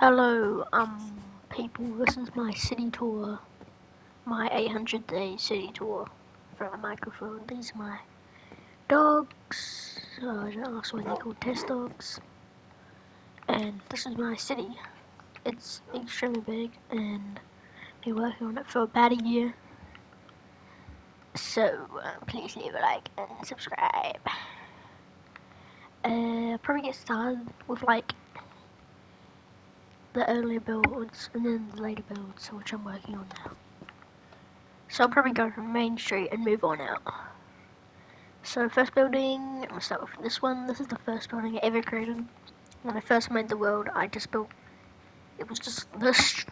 Hello, people. This is my city tour, my 800-day city tour from a microphone. These are my dogs. That's why they're called test dogs. And this is my city. It's extremely big, and I've been working on it for about a year. So please leave a like and subscribe. I'll probably get started with like the earlier builds and then the later builds, which I'm working on now. So I'll probably go from Main Street and move on out. So first building, I'm gonna start with this one. This is the first building I ever created. When I first made the world, I just built, it was just this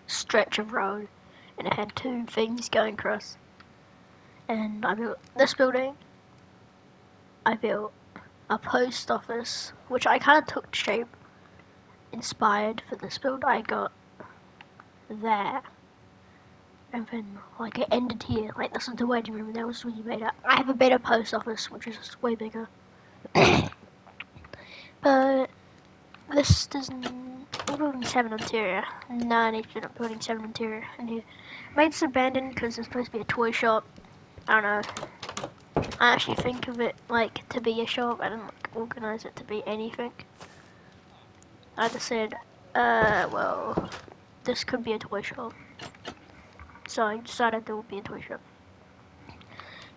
stretch of road, and it had two things going across. And I built this building. I built a post office, which I kind of took shape, inspired for this build. I got there. And then, like, it ended here. Like, this is the waiting room. That was really made up. I have a better post office, which is way bigger. But this doesn't. Building 7 interior. No, I need to put building 7 interior in here. Made this abandoned because it's supposed to be a toy shop. I don't know. I actually think of it like to be a shop. I didn't like organize it to be anything. I just said, well, this could be a toy shop. So I decided there would be a toy shop.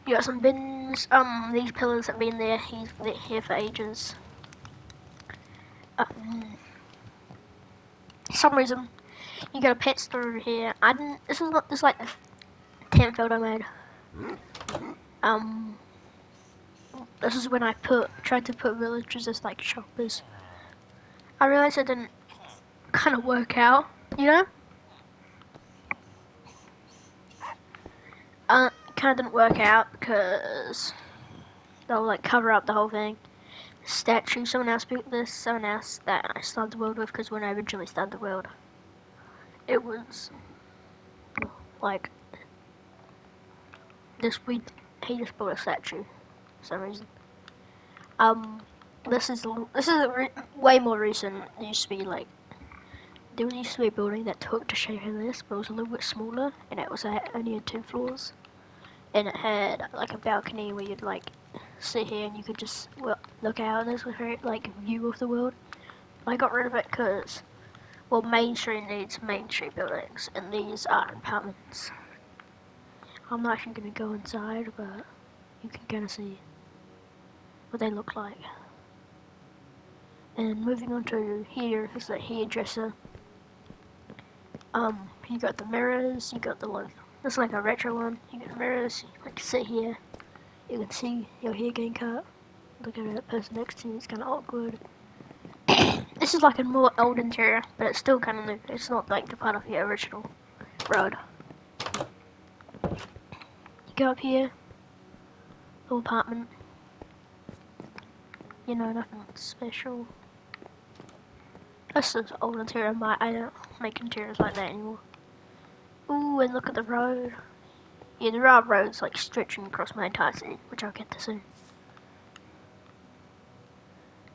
You got some bins. These pillars have been there. He's been here for ages. Some reason you got a pet store over here. I didn't. This is not. This is like the 10th build I made. Um, this is when I tried to put villagers as like shoppers. I realized it didn't kind of work out. You know. Kind of didn't work out because they'll like cover up the whole thing. Statue. Someone else built this. Someone else that I started the world with because when I originally started the world, it was like this. He just built a statue for some reason. This is way more recent. It used to be like there used to be a building that took to shape of this, but it was a little bit smaller, and it was only had 2 floors, and it had like a balcony where you'd like sit here and you could just look out, and this was very like view of the world. I got rid of it because well, Main Street needs Main Street buildings, and these are apartments. I'm not actually gonna go inside, but you can kind of see what they look like. And moving on to here is the hairdresser. You got the mirrors, you got the like, this is like a retro one. You got the mirrors, you like sit here, you can see your hair getting cut. Look at that person next to you, it's kind of awkward. This is like a more old interior, but it's still kind of new. It's not like the part of the original road. You go up here, little apartment. You know, nothing special. This is old interior, I don't make interiors like that anymore. Ooh, and look at the road. Yeah, there are roads like stretching across my entire city, which I'll get to soon.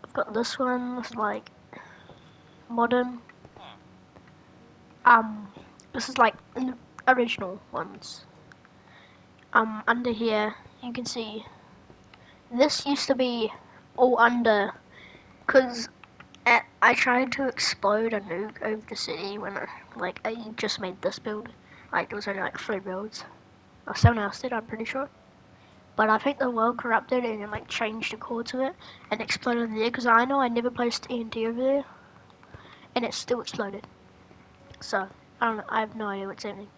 I've got this one, this is like modern. This is like the original ones. Under here, you can see this used to be all under, cause I tried to explode a nuke over the city when I just made this build. Like there was only like 3 builds, or someone else did, I'm pretty sure. But I think the world corrupted and like changed the course of it and exploded there. Because I know I never placed TNT over there, and it still exploded. So I don't know. I have no idea what's happening.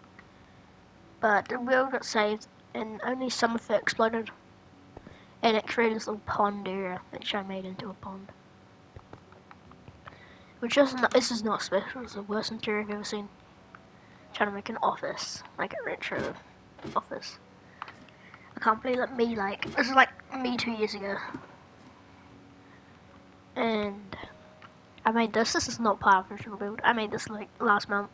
But the world got saved, and only some of it exploded, and it created this little pond area, which I made into a pond. Which is not. This is not special. It's the worst interior I've ever seen. Trying to make an office, like a retro office. I can't believe that this is like me 2 years ago. And I made this. This is not part of the original build. I made this like last month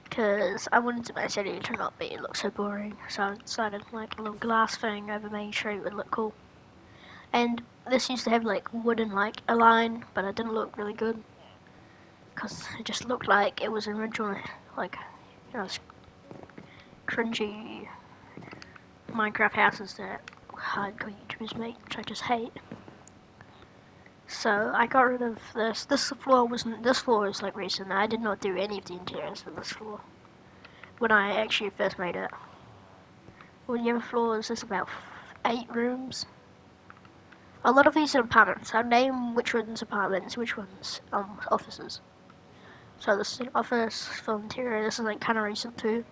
because I wanted my city to not look so boring. So I decided like a little glass thing over Main Street would look cool. And this used to have like wooden like a line, but it didn't look really good because it just looked like it was originally like, you know, cringy Minecraft houses that hardcore YouTubers make, which I just hate. So I got rid of this. This floor is like recent. I did not do any of the interiors for this floor when I actually first made it. Well, the other floor is about 8 rooms. A lot of these are apartments. I'll name which ones apartments, which ones offices. So this is an office for interior. This is like kind of recent too.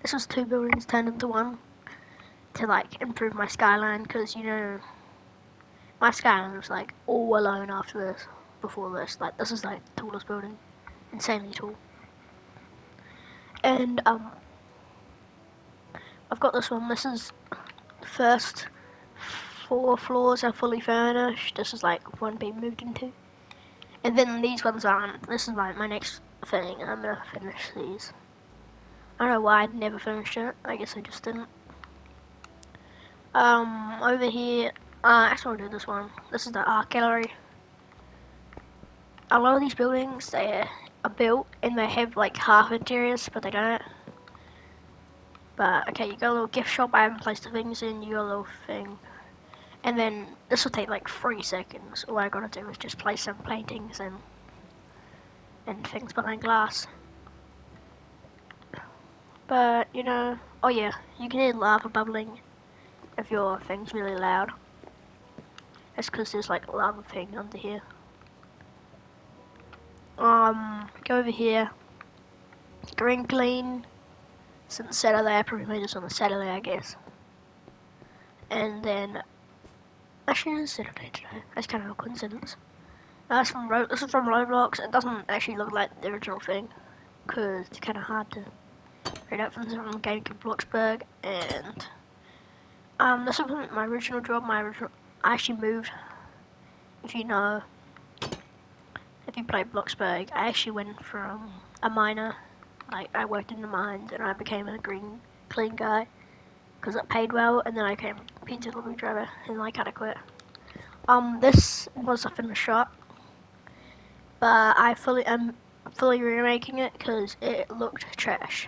This was 2 buildings turned into one to like improve my skyline, because you know my skyline was like all alone after this. Before this, like this is like the tallest building, insanely tall. And I've got this one. This is the first 4 floors are fully furnished. This is like one being moved into. And then these ones aren't. This is like my next thing. I'm gonna finish these. I don't know why I'd never finished it. I guess I just didn't. Over here, actually I'll do this one. This is the art gallery. A lot of these buildings, they are built and they have like half interiors, but they don't. But okay, you got a little gift shop. I haven't placed the things in. You got a little thing. And then this will take like 3 seconds. All I gotta do is just place some paintings and things behind glass. But you know, oh yeah, you can hear lava bubbling if your thing's really loud. That's because there's like a lava thing under here. Go over here. Green clean. Since Saturday, I probably made this on a Saturday, I guess. And then, actually it's Saturday today. That's kind of a coincidence. This is from Roblox. It doesn't actually look like the original thing, because it's kind of hard to read out from the game called Bloxburg. And this wasn't my original job. I actually moved. If you know, if you play Bloxburg, I actually went from a miner, like I worked in the mines, and I became a green clean guy because it paid well, and then I became a pizza delivery driver, and I kind of quit. This was a finished shop, but I'm fully remaking it because it looked trash.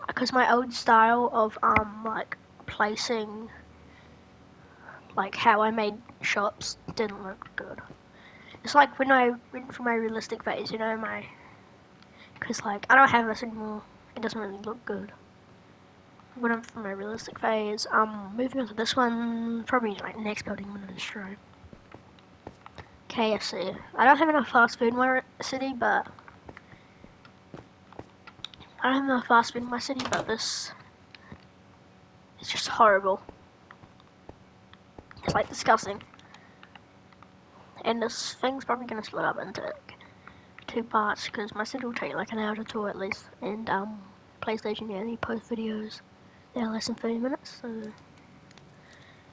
Because my old style of like placing, like how I made shops didn't look good. It's like when I went for my realistic phase, you know, because like I don't have this anymore. It doesn't really look good. When I'm for my realistic phase, moving on to this one, probably like next building I'm gonna destroy. KFC. I don't have enough fast food in my city, but this is just horrible. It's like disgusting. And this thing's probably gonna split up into 2 parts because my city will take like an hour to tour at least. And PlayStation only post videos. They're less than 30 minutes. So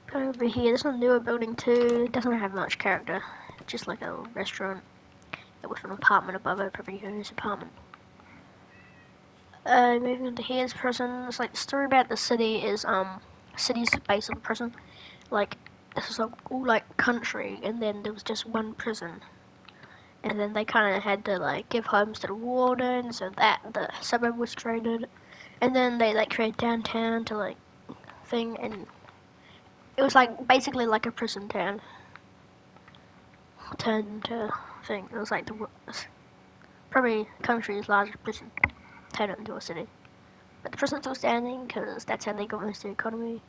come over here. This is a newer building too. It doesn't have much character. It's just like a restaurant with an apartment above it. Probably owns apartment. Moving into here's prison. It's like the story about the city is city's based on prison. Like this is all like country, and then there was just one prison, and then they kind of had to like give homes to the warden, so that the suburb was created, and then they like created downtown to like thing, and it was like basically like a prison town turned into thing. It was like the probably country's largest prison turned it into a city. But the prison's still standing because that's how they got most of the economy.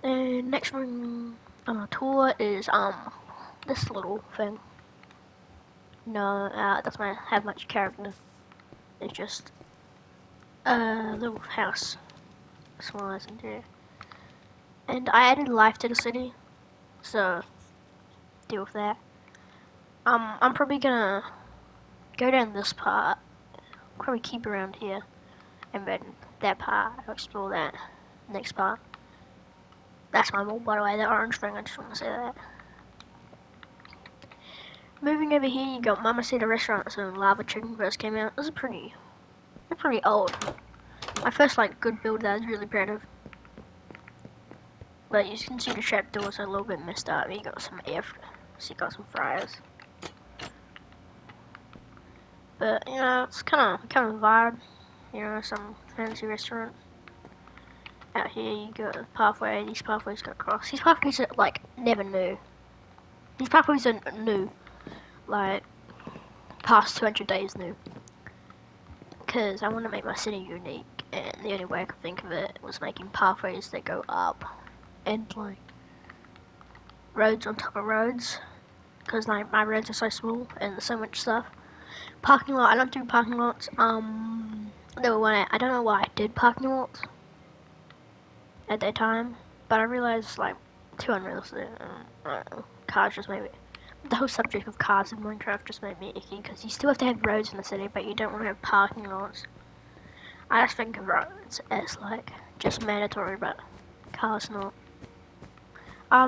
And next one on our tour is this little thing. No, it doesn't have much character. It's just a little house, small as interior. And I added life to the city, so deal with that. I'm probably gonna go down this part, probably keep around here, and then that part, I'll explore that next part. That's my mold, by the way, that orange thing, I just want to say that. Moving over here, you got Mamacita Restaurant, so Lava Chicken first came out. This is pretty old. My first, like, good build that I was really proud of. But you can see the trap doors are a little bit messed up. You got some so you got some fryers. But you know, it's kind of a vibe. You know, some fancy restaurant. Out here you got a pathway. These pathways go across. These pathways are like never new. These pathways are new, like past 200 days new. Because I want to make my city unique, and the only way I could think of it was making pathways that go up, and like roads on top of roads. Because like my roads are so small and there's so much stuff. Parking lot. I don't do parking lots. There were I don't know why I did parking lots at that time, but I realized like too unrealistic. I don't know. Cars just made me. The whole subject of cars in Minecraft just made me icky because you still have to have roads in the city, but you don't want to have parking lots. I just think of roads as like just mandatory, but cars not.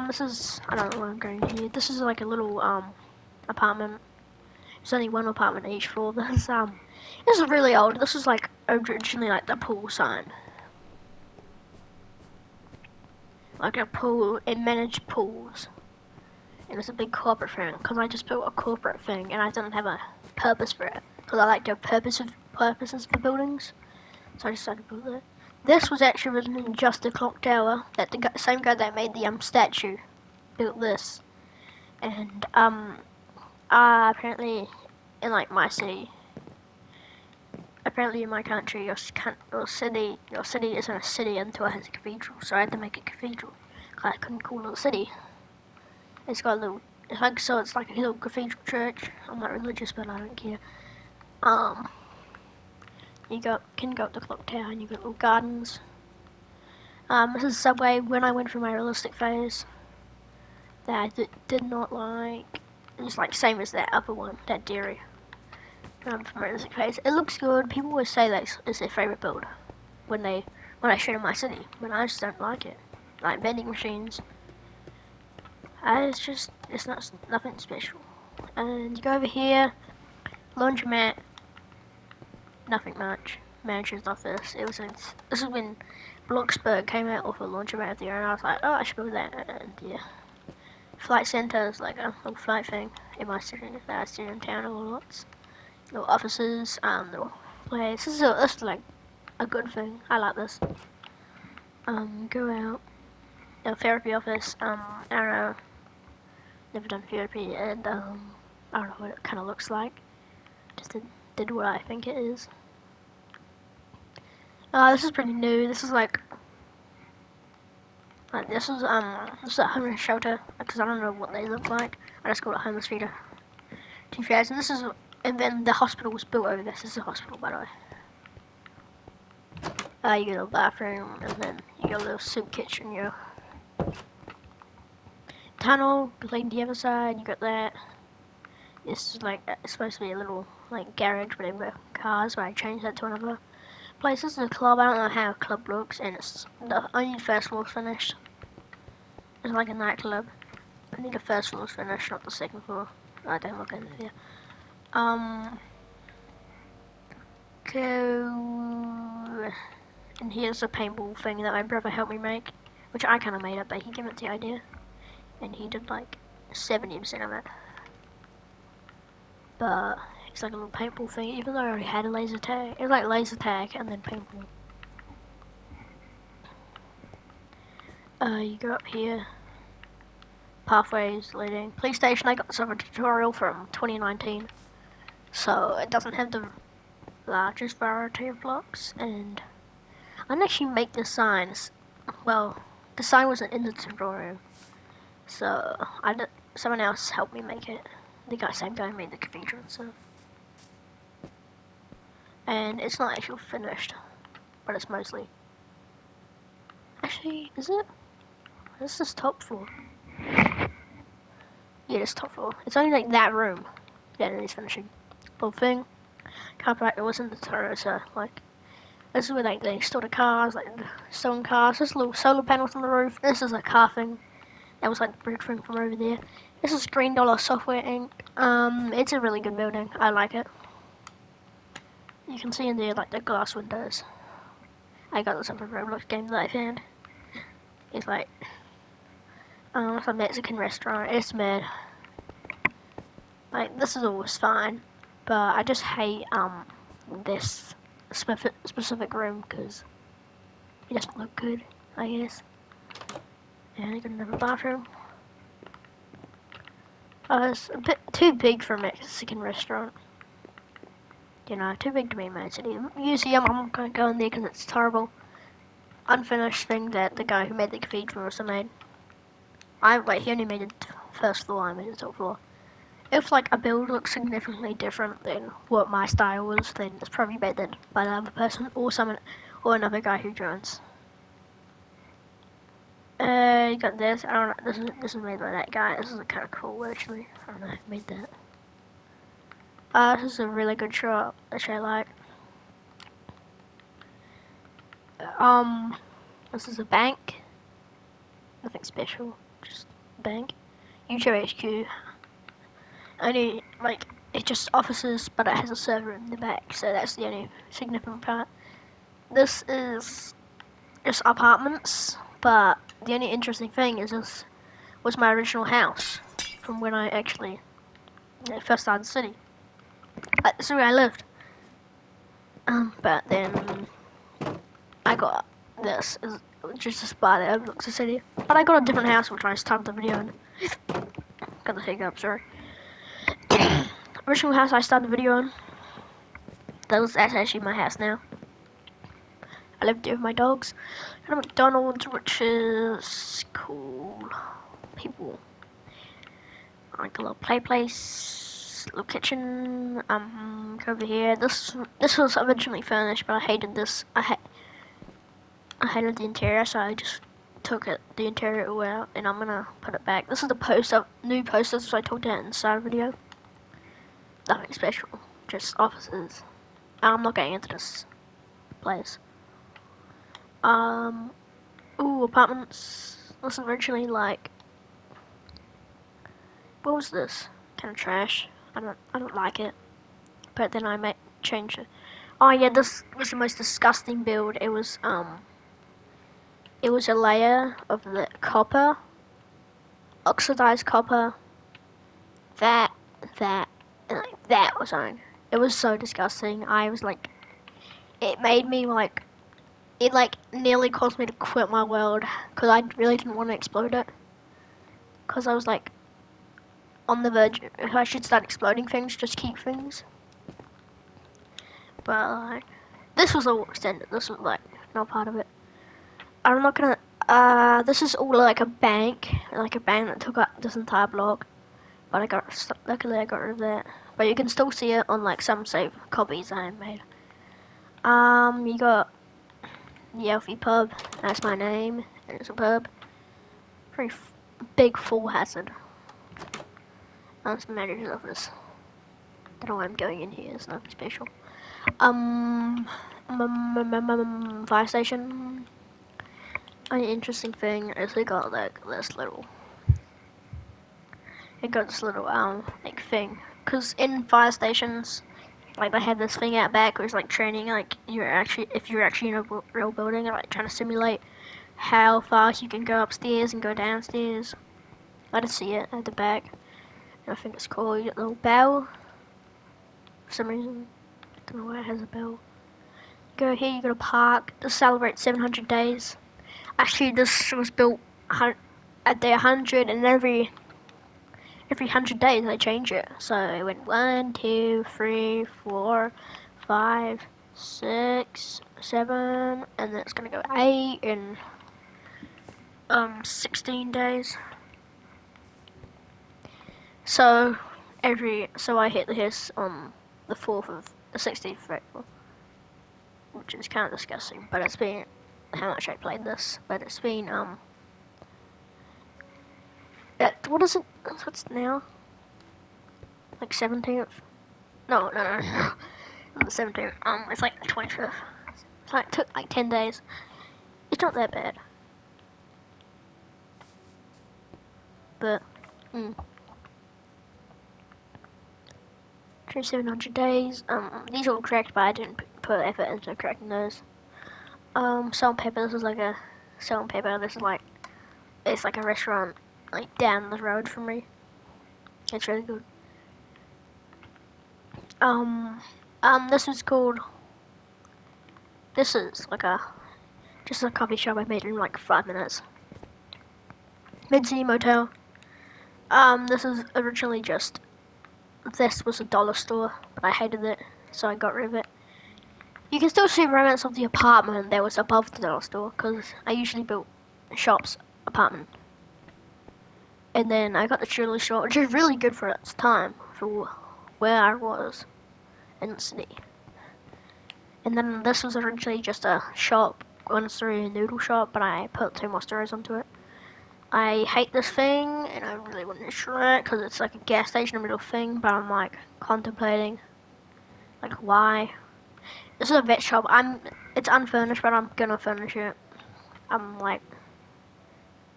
This is I don't know where I'm going here. This is like a little apartment. There's only one apartment each floor. This is really old. This is like originally like the pool sign. Like a pool, it managed pools. And it's a big corporate thing, because I just built a corporate thing and I didn't have a purpose for it. Because I like to have purposes for buildings. So I decided to build it. This was actually originally just a clock tower that the same guy that made the statue built this. And apparently in like my city, apparently in my country, your city isn't a city until it has a cathedral. So I had to make a cathedral. I couldn't call it a city. It's got a little, it's like a little cathedral church. I'm not religious, but I don't care. You can go up the clock tower and you got little gardens. This is Subway. When I went through my realistic phase, that I did not like. It's like same as that other one, that dairy. From realistic phase, it looks good. People always say that it's their favorite build when I show them my city, but I just don't like it. Like vending machines. It's not nothing special. And you go over here, laundromat, nothing much. Manager's office. This is when Bloxburg came out with a laundromat there, and I was like, oh, I should build that. And yeah, flight center is like a little flight thing in my city that I see in town a lot. Little offices, little place. This is like a good thing. I like this. Go out. A therapy office. I don't know. Never done therapy, and I don't know what it kind of looks like. Just did what I think it is. This is pretty new. This is like this is a homeless shelter because I don't know what they look like. I just call it homeless feeder. 2000. And then the hospital was built over this. This is a hospital, by the way. You get a bathroom, and then you get a little soup kitchen. Tunnel leading to the other side. You got that. This is like it's supposed to be a little like garage, but they've got cars. But I changed that to another place. This is a club. I don't know how a club looks, and it's the only first floor's finished. It's like a nightclub. I think the first floor's finished, not the second floor. I don't look in there. Go. And here's a paintball thing that my brother helped me make, which I kind of made up, but he gave it the idea, and he did like 70% of it. But it's like a little paintball thing, even though I already had a laser tag. It was like laser tag and then paintball. You go up here. Pathways leading. Police station, I got this other tutorial from 2019. So it doesn't have the largest variety of blocks, and I didn't actually make the signs. Well, the sign wasn't in the tutorial, so someone else helped me make it. The same guy made the cathedral and stuff. And it's not actually finished, but it's mostly. Actually, is it? This is top floor. Yeah, it's top floor. It's only like that room that it is finishing. Whole thing. Car park, it wasn't the tutorial, so like. This is where like they store the cars, like the stolen cars. There's little solar panels on the roof. This is a car thing. That was like the bridge thing from over there. This is Green Dollar Software Inc. It's a really good building. I like it. You can see in there like the glass windows. I got this other Roblox game that I found. It's like it's a Mexican restaurant. It's mad. Like this is always fine. But I just hate this specific room because it doesn't look good, I guess. And I got another bathroom. It's a bit too big for a Mexican restaurant. You know, too big to be a Mexican museum. I'm not gonna go in there because it's terrible. Unfinished thing that the guy who made the cathedral also made. He only made the first floor, I made the top floor. If like a build looks significantly different than what my style was, then it's probably made then by another person or another guy who joins. You got this. I don't know. This is made by that guy. This is kind of cool actually. I don't know who made that. This is a really good shot, which I like. This is a bank. Nothing special, just a bank. YouTube HQ. Only like it's just offices, but it has a server in the back, so that's the only significant part. This is just apartments, but the only interesting thing is this was my original house from when I actually first started the city. This is where I lived. But then I got this, just a spot that overlooks the city. But I got a different house which I started the video in. Got the hiccup, sorry. Original house I started the video on. That's actually my house now. I lived there with my dogs. Got a McDonald's, which is cool. People like a little play place, little kitchen. Over here. This was originally furnished, but I hated this. I hated the interior, so I just took the interior all out, and I'm gonna put it back. This is the new posters I talked about in the start of the video. Nothing special, just offices. I'm not getting into this place. Apartments. This is originally like, what was this? Kind of trash. I don't like it. But then I might change it. Oh yeah, this was the most disgusting build. It was a layer of the copper, oxidized copper. That, and like that was on. It was so disgusting. I was like, it made me like, it like nearly caused me to quit my world because I really didn't want to explode it. Because I was like, on the verge, if I should start exploding things, just keep things. But like, this was all extended. This was like not part of it. I'm not gonna. This is all like a bank that took up this entire block. But luckily I got rid of that. But you can still see it on like some save copies I made. You got the Elfie pub. That's my name. And it's a pub. Pretty big full hazard. That's the manager's office. Don't know why I'm going in here. It's nothing special. Fire station. An interesting thing is we got like this little. It got this little like thing. Cause in fire stations, like they have this thing out back where it's like training, like if you're actually in a real building, like trying to simulate how fast you can go upstairs and go downstairs. I just see it at the back. And I think it's cool. You get a little bell. For some reason, I don't know why it has a bell. Go here, you got a park to celebrate 700 days. Actually, this was built at day 100, and every 100 days they change it. So it went 1, 2, 3, 4, 5, 6, 7, and then it's gonna go 8 in 16 days. So I hit this on the 4th of the 16th of April, which is kind of disgusting. But it's been how much I played this, but it's been what is it? What's now? Like 17th? No. Not the 17th. It's like the 25th. It's like took like 10 days. It's not that bad. But 700 days. These are all correct, but I didn't put effort into correcting those. Salt and pepper. This is like a salt and pepper. This is like it's like a restaurant like down the road from me. It's really good. This is called. This is like just a coffee shop I made in like 5 minutes. Mid-City Motel. This is originally just. This was a dollar store, but I hated it, so I got rid of it. You can still see remnants of the apartment that was above the dollar store, because I usually built shops apartment. And then I got the jewelry shop, which is really good for its time, for where I was in the city. And then this was originally just a shop, a noodle shop, but I put 2 more stories onto it. I hate this thing, and I really want to destroy it, because it's like a gas station in the middle thing, but I'm like contemplating, like why? This is a vet shop. It's unfurnished, but I'm gonna furnish it. I'm like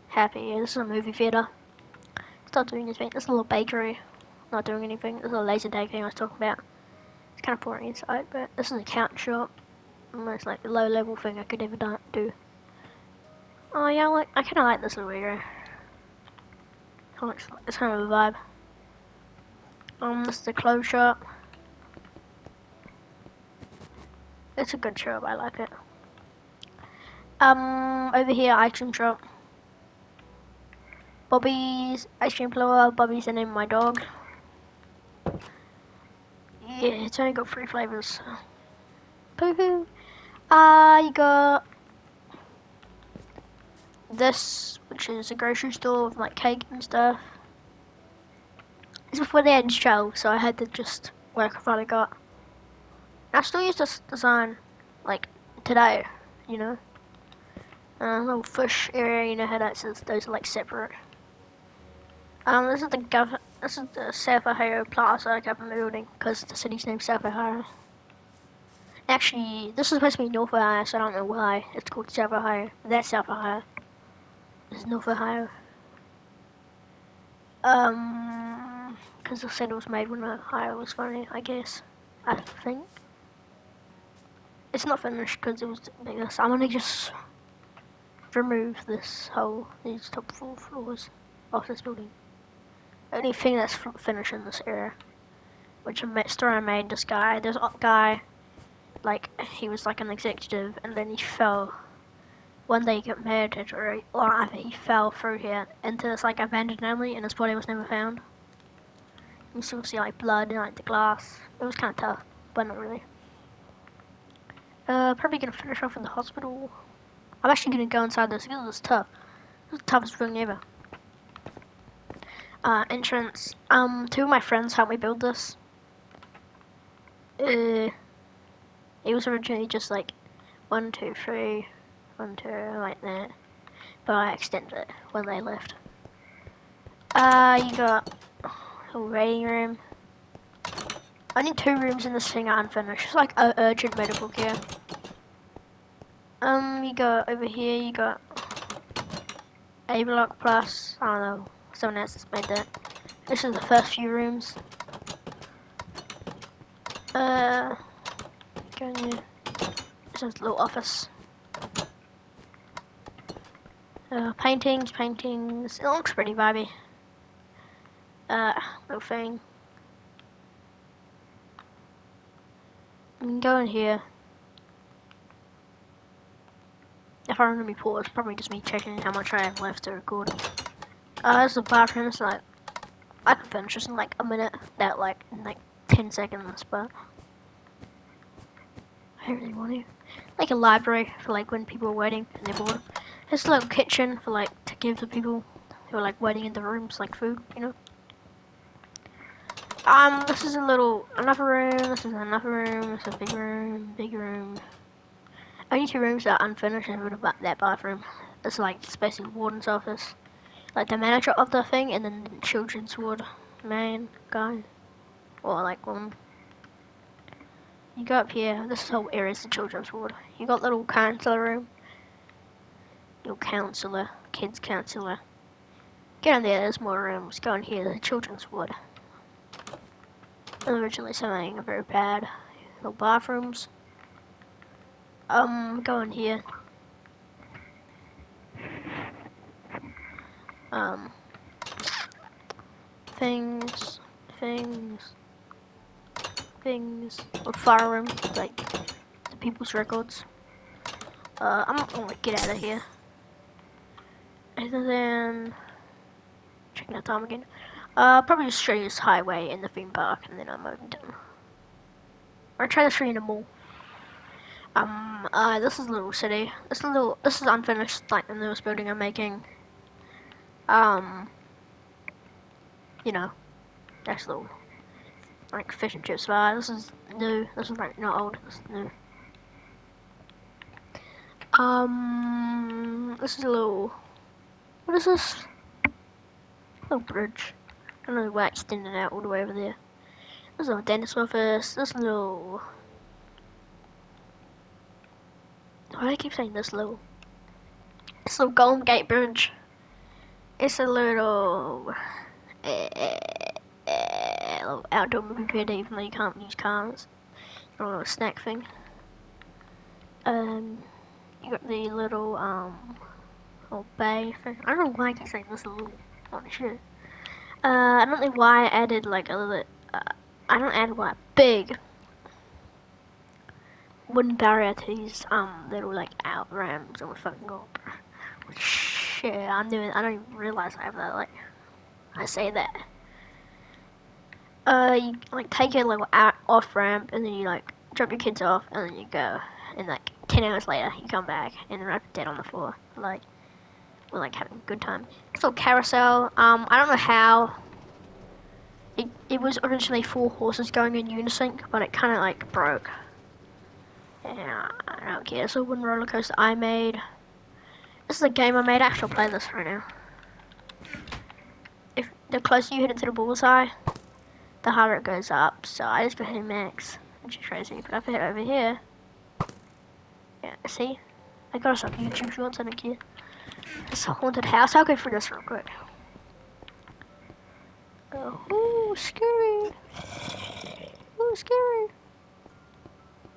happy. This is a movie theater. It's not doing anything. This is a little bakery. Not doing anything. This is a laser tag thing I was talking about. It's kind of boring inside, but this is a count shop. Almost like the low level thing I could ever do. Oh yeah, I kind of like this little area. It's kind of a vibe. This is the clothes shop. It's a good shop. I like it. Over here, ice cream shop. Bobby's ice cream flower. Bobby's the name of my dog. Yeah, it's only got 3 flavors. Poo-hoo. You got this, which is a grocery store with like cake and stuff. It's before they had shelves, so I had to just work with what I got. I still use this design, like, today, you know. Little fish area, you know how that says those are like separate. This is the South Ohio Plaza government building, because the city's named South Ohio. Actually, this is supposed to be North Ohio, so I don't know why it's called South Ohio. That's South Ohio. This is North Ohio. Because the said it was made when Ohio was funny, I guess. I think. It's not finished because it was bigger, so I'm gonna just remove these top 4 floors of this building. The only thing that's finished in this area, which story I made, this guy, there's a guy, like, he was like an executive, and then he fell. One day he got murdered, or either he fell through here into this like abandoned alley, and his body was never found. You still see like blood in like the glass. It was kind of tough, but not really. Probably gonna finish off in the hospital. I'm actually gonna go inside this because it's tough. It's the toughest thing ever. Entrance. 2 of my friends helped me build this. It was originally just like 1, 2, 3, 1, 2, like that. But I extended it when they left. You got a waiting room. Only 2 rooms in this thing are unfinished. It's like urgent medical care. You got over here, you got A Block Plus. I don't know, someone else has made that. This is the first few rooms. Go in here. This is a little office. Paintings. It looks pretty vibey. Little thing. You can go in here. If I remember before, it's probably just me checking how much I have left to record. This is the bathroom. It's like, I can finish this in like a minute. That like, in like 10 seconds, but I don't really want to. Like a library for like when people are waiting and they're bored. It's a little kitchen for like, to give to people who are like waiting in the rooms, like food, you know. This is another room, this is another room, this is a big room. Only 2 rooms that are unfinished and that bathroom. It's like basically warden's office. Like the manager of the thing, and then the children's ward man guy. Or like woman. You go up here, this whole area is the children's ward. You got little counselor room. Little counselor, kids counselor. Get in there, there's more rooms. Go in here, the children's ward. Originally something very bad. Little bathrooms. Go in here. Things. things or fire room, like the people's records. I'm gonna get out of here. And then checking the time again. Probably just show you this highway in the theme park, and then I'm moving down. Or try to show you the mall. This is a little city. This is unfinished, like the newest building I'm making. You know, that's a little like fish and chips bar. This is new. This is like not old. This is new. This is a little. What is this? Little bridge. I don't know why it's extending out all the way over there. There's a little dentist office. This little. Why do I keep saying this little? It's a little Golden Gate Bridge. It's a little. Little outdoor movie theater, even though you can't use cars. A little snack thing. You got the little little bay thing. I don't know why I keep saying this little. Oh shit. I don't know why I added like a little. I don't add what big wooden barrier to these little like out ramps. Oh my fucking god. Shit, I'm doing. I don't even realize I have that. Like I say that. You like take a little off ramp and then you like drop your kids off and then you go. And like 10 hours later, you come back and they're dead on the floor. Like we're like having a good time. It's a little carousel. I don't know how. It was originally 4 horses going in unison, but it kind of like broke. Yeah, I don't care. It's a wooden roller coaster I made. This is a game I made. I actually play this right now. If the closer you hit it to the bullseye, the harder it goes up. So I just got hit max, which is crazy. But if I hit over here, yeah, see, I got us up YouTube shorts. I don't care. It's a haunted house. I'll go through this real quick. Ooh, scary. Ooh, scary.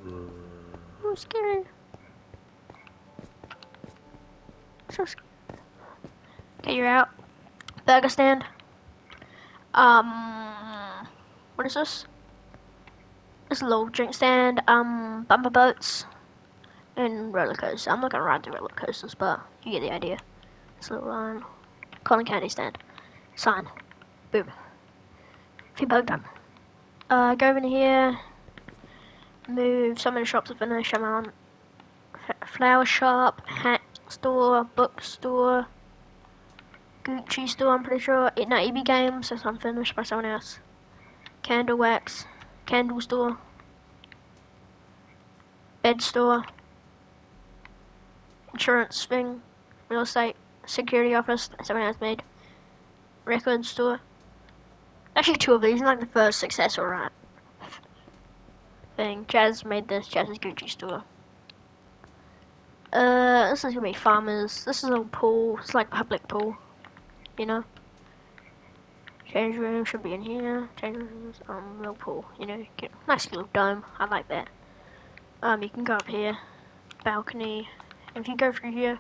Ooh, scary. So scary. Okay, you're out. Burger stand. What is this? This little drink stand. Bumper boats and roller coasters. I'm not gonna ride the roller coasters, but you get the idea. It's a little cotton candy stand. Sign. Boom. Theme park done. Go over here. Move some of the shops to finish. I'm on flower shop, hat store, bookstore, Gucci store. I'm pretty sure. No, EB Games. That's unfinished by someone else. Candle wax, candle store, bed store, insurance thing, real estate, security office. Someone else made. Record store. Actually, 2 of these. Like the first successful right thing. Jazz made this. Jazz's Gucci store. This is gonna be farmers. This is a little pool. It's like a public pool, you know. Change room should be in here. Change rooms, little pool, you know. Get nice little dome. I like that. You can go up here, balcony. If you go through here,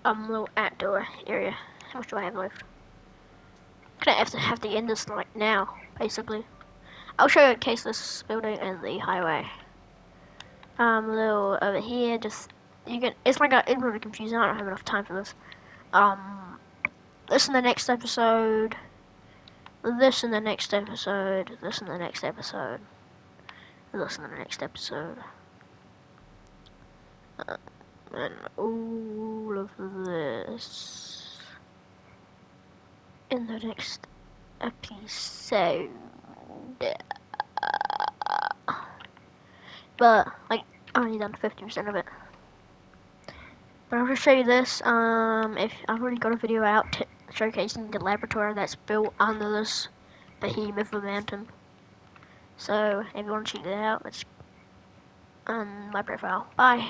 little outdoor area. How much do I have left? Gonna have to end this like now, basically. I'll show you a case this building and the highway. Little over here, just you can. It's like it's really confusing. I don't have enough time for this. This in the next episode. This in the next episode. This in the next episode. This in the next episode. And all of this in the next episode. But like I've only done 50% of it. But I'll just show you this. If I've already got a video out showcasing the laboratory that's built under this behemoth of a mountain. So if you want to check that out, it's on my profile. Bye.